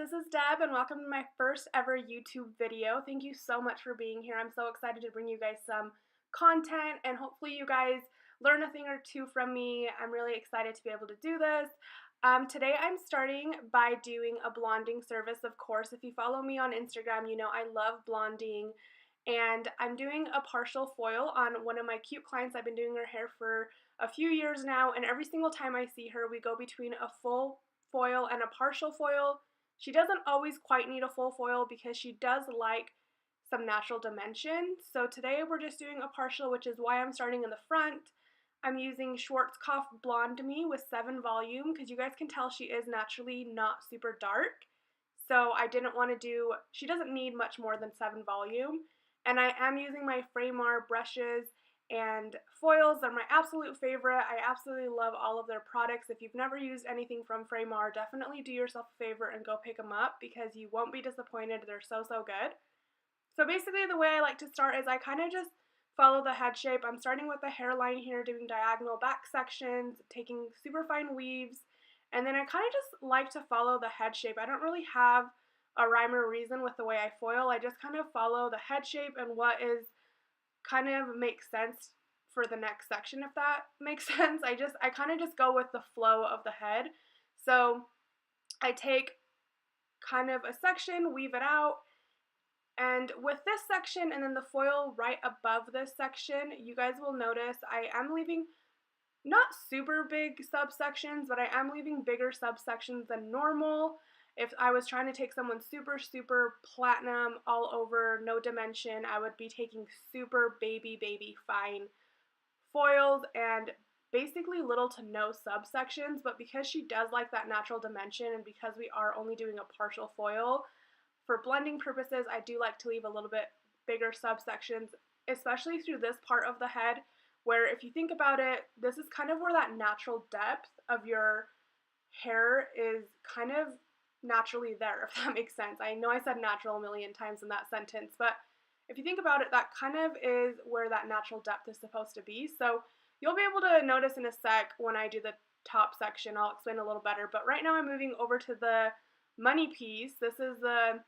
this is Deb and welcome to my first ever YouTube video. Thank you so much for being here. I'm so excited to bring you guys some content and hopefully you guys learn a thing or two from me. I'm really excited to be able to do this. Today I'm starting by doing a blonding service. Of course, if you follow me on Instagram, you know I love blonding, and I'm doing a partial foil on one of my cute clients. I've been doing her hair for a few years now, and every single time I see her, we go between a full foil and a partial foil. She doesn't always quite need a full foil because she does like some natural dimension. So today we're just doing a partial, which is why I'm starting in the front. I'm using Schwarzkopf BlondMe with 7 volume because you guys can tell she is naturally not super dark. So I didn't want to do, she doesn't need much more than 7 volume. And I am using my Framer brushes and foils. They're my absolute favorite. I absolutely love all of their products. If you've never used anything from Framer, definitely do yourself a favor and go pick them up because you won't be disappointed. They're so good. So basically the way I like to start is I kind of just follow the head shape. I'm starting with the hairline here, doing diagonal back sections, taking super fine weaves, and then I kind of just like to follow the head shape. I don't really have a rhyme or reason with the way I foil. I just kind of follow the head shape and what is kind of makes sense for the next section, if that makes sense. I kind of just go with the flow of the head. So I take kind of a section, weave it out, and with this section and then the foil right above this section, you guys will notice I am leaving not super big subsections, but I am leaving bigger subsections than normal. If I was trying to take someone super platinum all over, no dimension, I would be taking super baby fine foils and basically little to no subsections. But because she does like that natural dimension and because we are only doing a partial foil, for blending purposes, I do like to leave a little bit bigger subsections, especially through this part of the head, where if you think about it, this is kind of where that natural depth of your hair is kind of naturally there, if that makes sense. I know I said natural a million times in that sentence, but if you think about it, that kind of is where that natural depth is supposed to be. So you'll be able to notice in a sec when I do the top section. I'll explain a little better, but right now I'm moving over to the money piece. This is the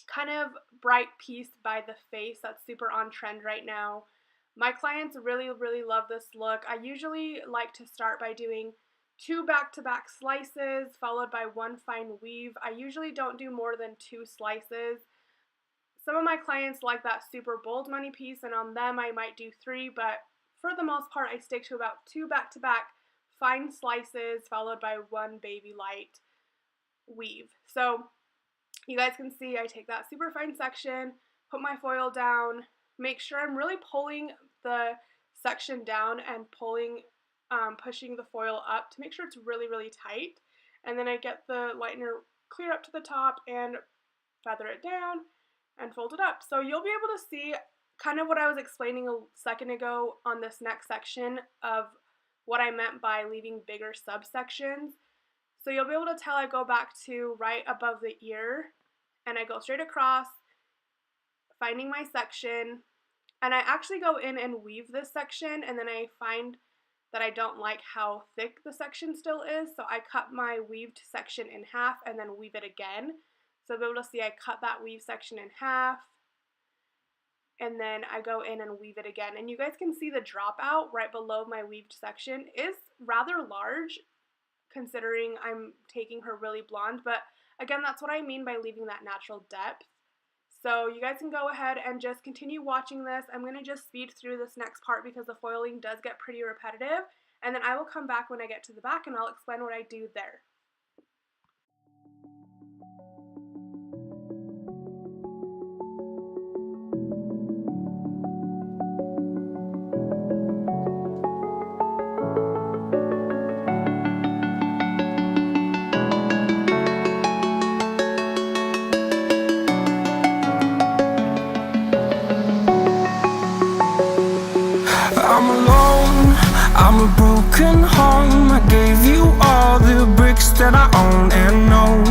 kind of bright piece by the face that's super on trend right now. My clients really love this look. I usually like to start by doing 2 back-to-back slices followed by 1 fine weave. I usually don't do more than 2 slices. Some of my clients like that super bold money piece, and on them I might do 3, but for the most part I stick to about 2 back-to-back fine slices followed by 1 baby light weave. So you guys can see I take that super fine section, put my foil down, make sure I'm really pulling the section down and pushing the foil up to make sure it's really tight, and then I get the lightener clear up to the top and feather it down and fold it up. So you'll be able to see kind of what I was explaining a second ago on this next section of what I meant by leaving bigger subsections. So you'll be able to tell I go back to right above the ear and I go straight across, finding my section, and I actually go in and weave this section, and then I find that I don't like how thick the section still is, so I cut my weaved section in half and then weave it again. So you'll be able to see I cut that weave section in half, and then I go in and weave it again. And you guys can see the dropout right below my weaved section is rather large, considering I'm taking her really blonde, but again, that's what I mean by leaving that natural depth. So you guys can go ahead and just continue watching this. I'm going to just speed through this next part because the foiling does get pretty repetitive, and then I will come back when I get to the back and I'll explain what I do there. I'm alone, I'm a broken home. I gave you all the bricks that I own and know.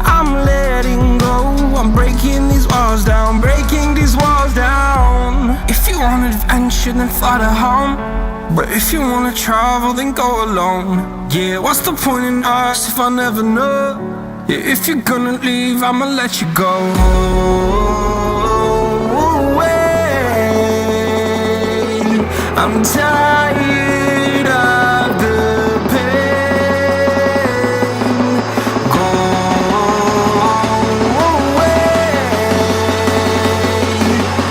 I'm letting go, I'm breaking these walls down, breaking these walls down. If you want adventure, then fly to home. But if you wanna travel, then go alone. Yeah, what's the point in us if I never know? If you're gonna leave, I'ma let you go. I'm tired of the pain. Go away.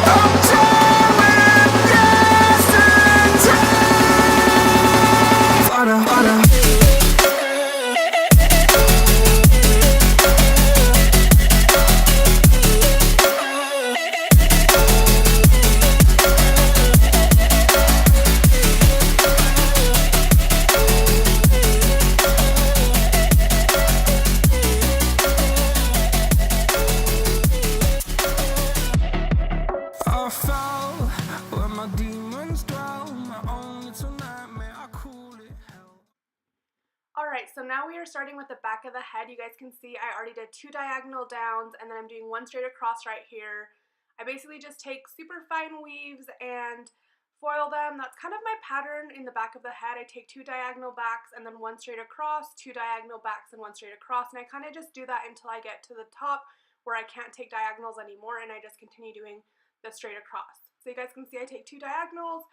I'm done with yesterday. Harder, harder. I fell where my demons dwell. My own little nightmare, I call it hell. Alright, so now we are starting with the back of the head. You guys can see I already did 2 diagonal downs, and then I'm doing 1 straight across right here. I basically just take super fine weaves and foil them. That's kind of my pattern in the back of the head. I take 2 diagonal backs and then 1 straight across, 2 diagonal backs and 1 straight across, and I kind of just do that until I get to the top where I can't take diagonals anymore, and I just continue doing the straight across. So you guys can see I take 2 diagonals,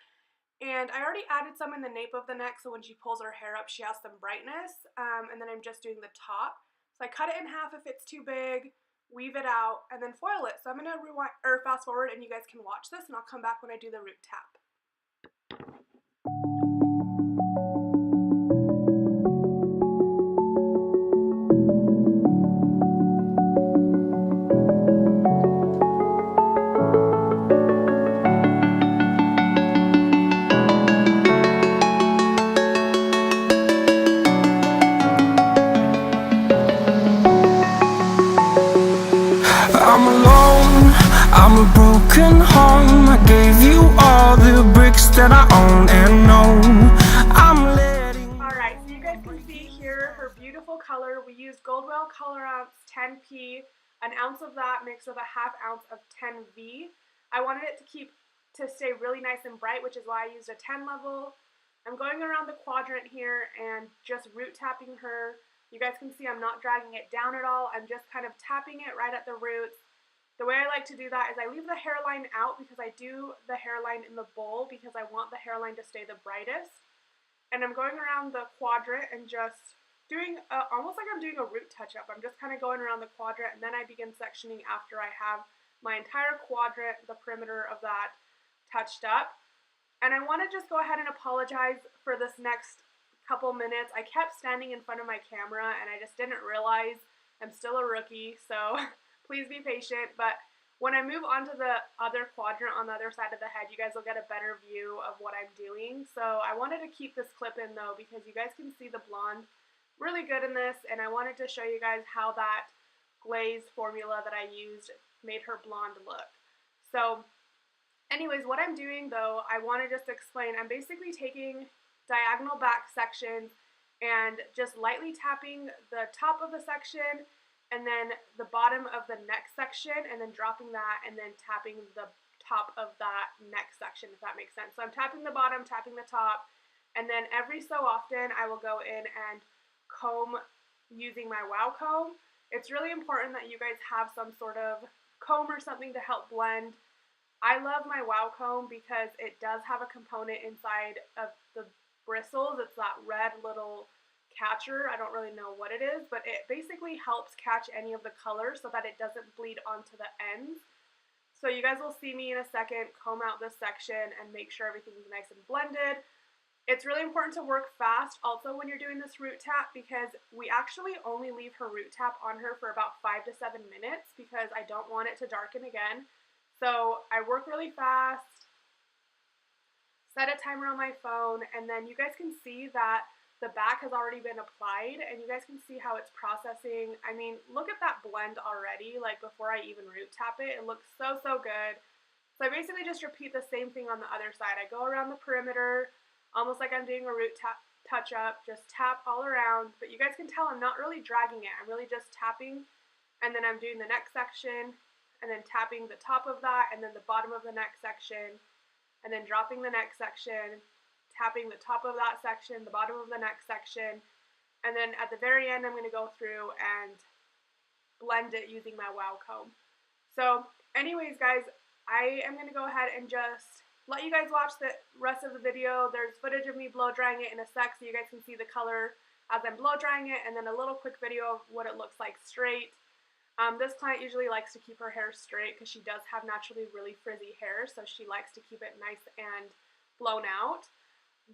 and I already added some in the nape of the neck, so when she pulls her hair up she has some brightness, and then I'm just doing the top. So I cut it in half if it's too big, weave it out, and then foil it. So I'm going to rewind or fast forward and you guys can watch this, and I'll come back when I do the root tap. I'm alone, I'm a broken home. I gave you all the bricks that I own and know. I'm letting. Alright, so you guys can see here her beautiful color. We used Goldwell Colorance 10P. An ounce of that mixed with a ½ ounce of 10V. I wanted it to stay really nice and bright, which is why I used a 10 level. I'm going around the quadrant here and just root tapping her. You guys can see I'm not dragging it down at all. I'm just kind of tapping it right at the roots. The way I like to do that is I leave the hairline out because I do the hairline in the bowl because I want the hairline to stay the brightest. And I'm going around the quadrant and just doing almost like I'm doing a root touch-up. I'm just kind of going around the quadrant, and then I begin sectioning after I have my entire quadrant, the perimeter of that, touched up. And I want to just go ahead and apologize for this next couple minutes. I kept standing in front of my camera and I just didn't realize I'm still a rookie, so please be patient. But when I move on to the other quadrant on the other side of the head, you guys will get a better view of what I'm doing. So I wanted to keep this clip in though because you guys can see the blonde really good in this, and I wanted to show you guys how that glaze formula that I used made her blonde look. So anyways, what I'm doing though, I want to just explain, I'm basically taking diagonal back sections and just lightly tapping the top of the section and then the bottom of the neck section and then dropping that and then tapping the top of that neck section, if that makes sense. So I'm tapping the bottom, tapping the top, and then every so often I will go in and comb using my Wow comb. It's really important that you guys have some sort of comb or something to help blend. I love my Wow comb because it does have a component inside of the bristles. It's that red little catcher. I don't really know what it is, but it basically helps catch any of the color so that it doesn't bleed onto the ends. So you guys will see me in a second comb out this section and make sure everything's nice and blended. It's really important to work fast also when you're doing this root tap because we actually only leave her root tap on her for about 5 to 7 minutes because I don't want it to darken again. So I work really fast, set a timer on my phone, and then you guys can see that the back has already been applied, and you guys can see how it's processing. I mean, look at that blend already, like before I even root tap it. It looks so, so good. So I basically just repeat the same thing on the other side. I go around the perimeter, almost like I'm doing a root tap touch-up, just tap all around, but you guys can tell I'm not really dragging it. I'm really just tapping, and then I'm doing the neck section, and then tapping the top of that, and then the bottom of the neck section, and then dropping the neck section, tapping the top of that section, the bottom of the neck section, and then at the very end I'm going to go through and blend it using my Wow comb. So anyways, guys, I am going to go ahead and just let you guys watch the rest of the video. There's footage of me blow drying it in a sec so you guys can see the color as I'm blow drying it, and then a little quick video of what it looks like straight. This client usually likes to keep her hair straight because she does have naturally really frizzy hair, so she likes to keep it nice and blown out.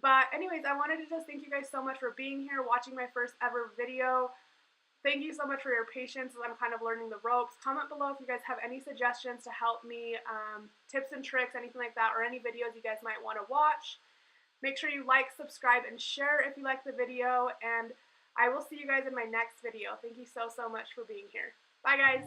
But anyways, I wanted to just thank you guys so much for being here, watching my first ever video. Thank you so much for your patience as I'm kind of learning the ropes. Comment below if you guys have any suggestions to help me, tips and tricks, anything like that, or any videos you guys might want to watch. Make sure you like, subscribe, and share if you like the video, and I will see you guys in my next video. Thank you so, so much for being here. Bye, guys.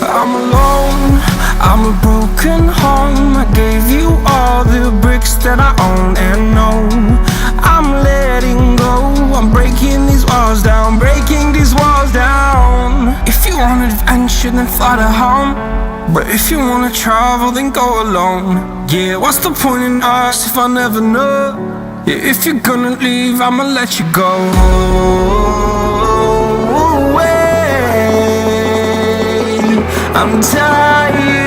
I'm alone, I'm a broken home. I gave you all the bricks that I own and know. I'm letting go, I'm breaking these walls down, breaking these walls down. If you want adventure, then fly to home. But if you wanna travel, then go alone. Yeah, what's the point in us if I never know? Yeah, if you're gonna leave, I'ma let you go. I'm tired